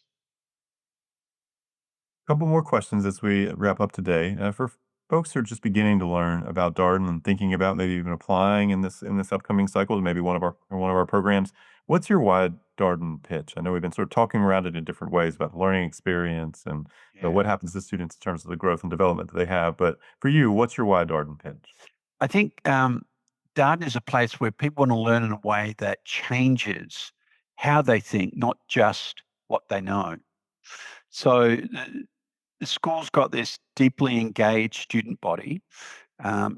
Couple more questions as we wrap up today. For folks who are just beginning to learn about Darden and thinking about maybe even applying in this upcoming cycle to maybe one of our programs, what's your wide Darden pitch? I know we've been sort of talking around it in different ways about the learning experience and Yeah. what happens to students in terms of the growth and development that they have. But for you, what's your wide Darden pitch? I think Darden is a place where people want to learn in a way that changes how they think, not just what they know. So the school's got this deeply engaged student body.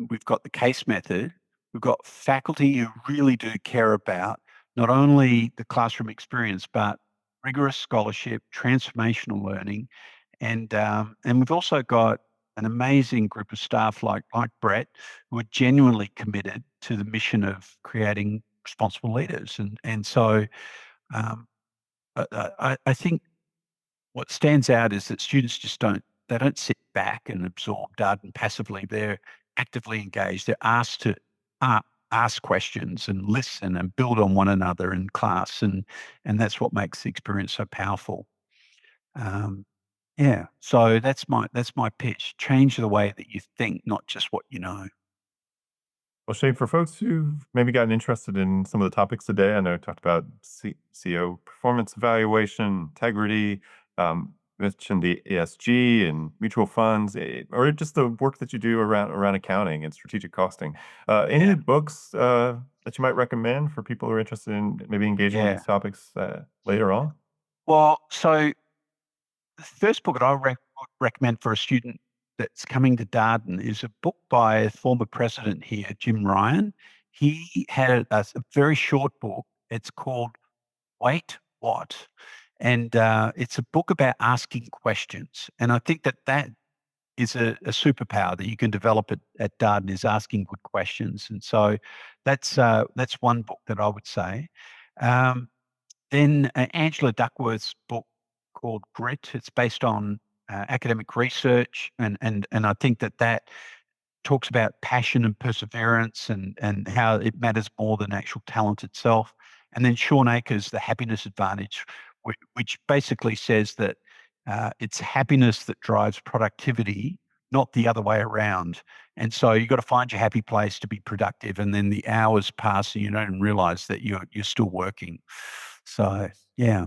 We've got the case method. We've got faculty who really do care about not only the classroom experience, but rigorous scholarship, transformational learning, and we've also got an amazing group of staff like Brett, who are genuinely committed to the mission of creating responsible leaders. And so um, I think what stands out is that students just don't sit back and absorb Darden passively. They're actively engaged. They're asked to uh, ask questions and listen and build on one another in class, and that's what makes the experience so powerful. Um, yeah, so that's my pitch. Change the way that you think, not just what you know. Well, Shane, for folks who've maybe gotten interested in some of the topics today, I know we talked about CEO performance evaluation, integrity, mentioned the ESG and mutual funds, or just the work that you do around accounting and strategic costing. Any Yeah, books that you might recommend for people who are interested in maybe engaging with yeah. these topics later on? Well, so the first book that I would recommend for a student that's coming to Darden is a book by a former president here, Jim Ryan. He had a very short book. It's called Wait What? And it's a book about asking questions. And I think that is a superpower that you can develop at Darden is asking good questions. And so that's one book that I would say. Um, then Angela Duckworth's book called Grit. It's based on academic research, and I think that talks about passion and perseverance and how it matters more than actual talent itself. And then Sean Akers' The Happiness Advantage, which basically says that it's happiness that drives productivity, not the other way around. And so you've got to find your happy place to be productive, and then the hours pass and you don't realize that you're still working. So yeah,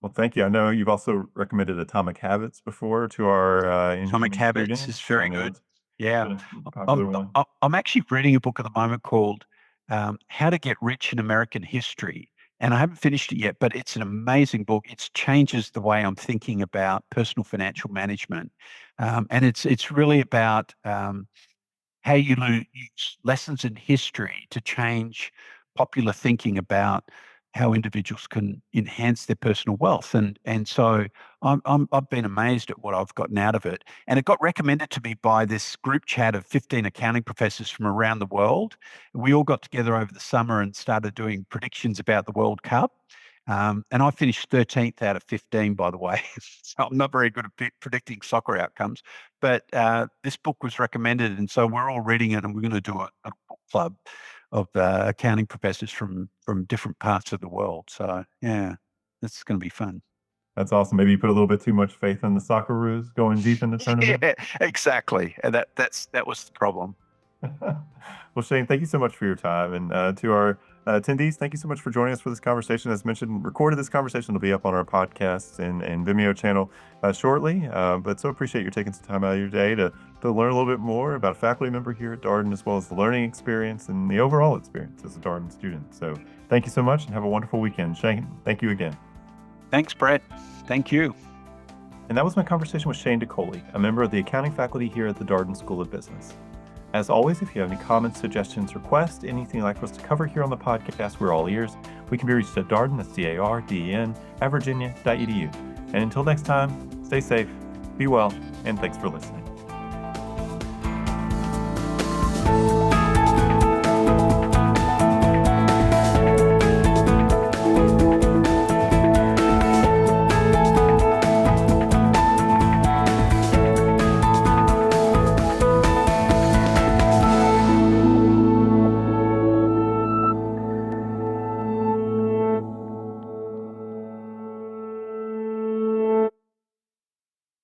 Well, thank you. I know you've also recommended Atomic Habits before to our Atomic incoming Habits is students. I very know good. it's Yeah. been a popular one. I'm actually reading a book at the moment called How to Get Rich in American History. And I haven't finished it yet, but it's an amazing book. It changes the way I'm thinking about personal financial management. And it's really about how you use lessons in history to change popular thinking about how individuals can enhance their personal wealth. And so I've been amazed at what I've gotten out of it. And it got recommended to me by this group chat of 15 accounting professors from around the world. We all got together over the summer and started doing predictions about the World Cup. And I finished 13th out of 15, by the way. So I'm not very good at predicting soccer outcomes. But this book was recommended, and so we're all reading it, and we're going to do a book club of accounting professors from different parts of the world. So yeah, that's going to be fun. That's awesome. Maybe you put a little bit too much faith in the Socceroos going deep in the tournament. Yeah, exactly. And that was the problem. Well, Shane, thank you so much for your time. And to our attendees, thank you so much for joining us for this conversation. As mentioned, recorded this conversation will be up on our podcast and Vimeo channel shortly. But so appreciate you taking some time out of your day to learn a little bit more about a faculty member here at Darden, as well as the learning experience and the overall experience as a Darden student. So thank you so much and have a wonderful weekend. Shane, thank you again. Thanks, Brett. Thank you. And that was my conversation with Shane Dikolli, a member of the accounting faculty here at the Darden School of Business. As always, if you have any comments, suggestions, requests, anything you'd like for us to cover here on the podcast, we're all ears. We can be reached at Darden, that's DARDEN, at virginia.edu. And until next time, stay safe, be well, and thanks for listening.